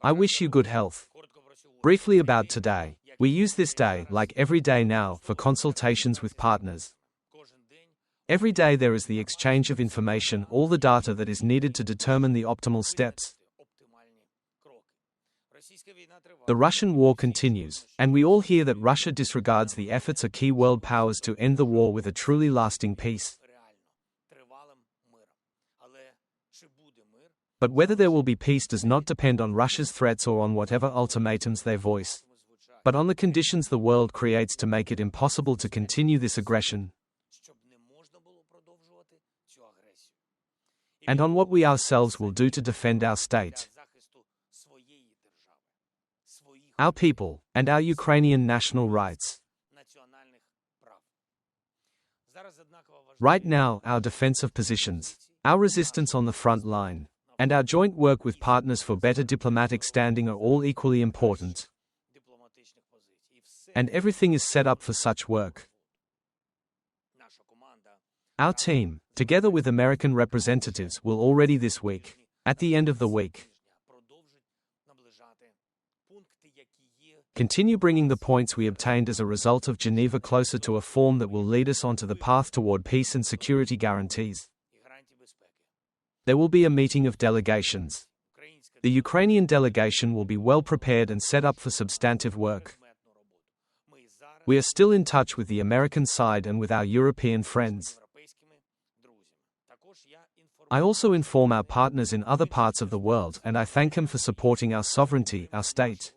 I wish you good health. Briefly about today. We use this day, like every day now, for consultations with partners. Every day there is the exchange of information, all the data that is needed to determine the optimal steps. The Russian war continues, and we all hear that Russia disregards the efforts of key world powers to end the war with a truly lasting peace. But whether there will be peace does not depend on Russia's threats or on whatever ultimatums they voice, but on the conditions the world creates to make it impossible to continue this aggression, and on what we ourselves will do to defend our state, our people, and our Ukrainian national rights. Right now, our defensive positions, our resistance on the front line, and our joint work with partners for better diplomatic standing are all equally important. And everything is set up for such work. Our team, together with American representatives, will already this week, at the end of the week, continue bringing the points we obtained as a result of Geneva closer to a form that will lead us onto the path toward peace and security guarantees. There will be a meeting of delegations. The Ukrainian delegation will be well prepared and set up for substantive work. We are still in touch with the American side and with our European friends. I also inform our partners in other parts of the world, and I thank them for supporting our sovereignty, our state.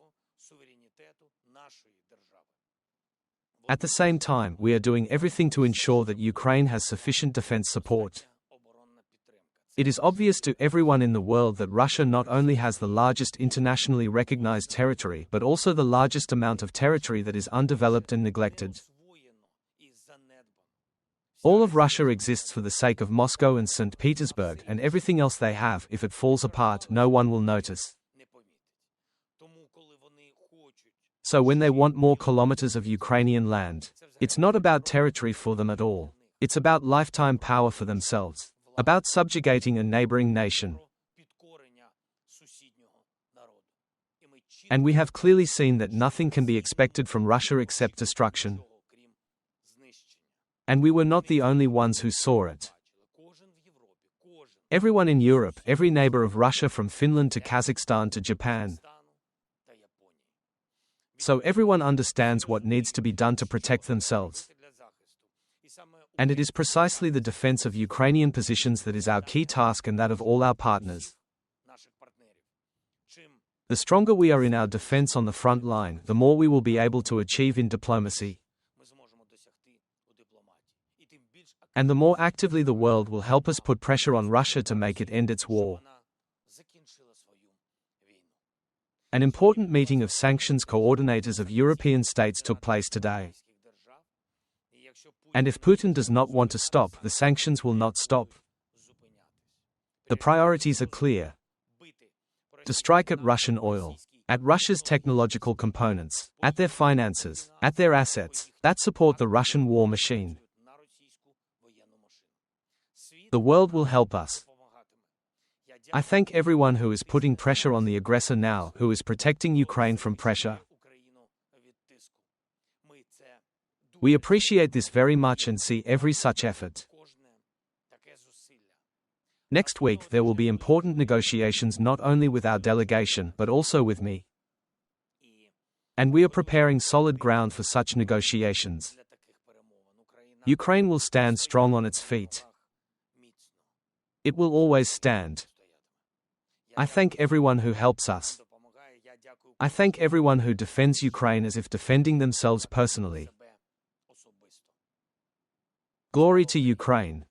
At the same time, we are doing everything to ensure that Ukraine has sufficient defense support. It is obvious to everyone in the world that Russia not only has the largest internationally recognized territory but also the largest amount of territory that is undeveloped and neglected. All of Russia exists for the sake of Moscow and St. Petersburg, and everything else they have, if it falls apart, no one will notice. So when they want more kilometers of Ukrainian land, it's not about territory for them at all. It's about lifetime power for themselves, about subjugating a neighboring nation. And we have clearly seen that nothing can be expected from Russia except destruction. And we were not the only ones who saw it. Everyone in Europe, every neighbor of Russia from Finland to Kazakhstan to Japan. So everyone understands what needs to be done to protect themselves. And it is precisely the defense of Ukrainian positions that is our key task and that of all our partners. The stronger we are in our defense on the front line, the more we will be able to achieve in diplomacy. And the more actively the world will help us put pressure on Russia to make it end its war. An important meeting of sanctions coordinators of European states took place today. And if Putin does not want to stop, the sanctions will not stop. The priorities are clear. To strike at Russian oil, at Russia's technological components, at their finances, at their assets, that support the Russian war machine. The world will help us. I thank everyone who is putting pressure on the aggressor now, who is protecting Ukraine from pressure. We appreciate this very much and see every such effort. Next week there will be important negotiations not only with our delegation but also with me. And we are preparing solid ground for such negotiations. Ukraine will stand strong on its feet. It will always stand. I thank everyone who helps us. I thank everyone who defends Ukraine as if defending themselves personally. Glory to Ukraine.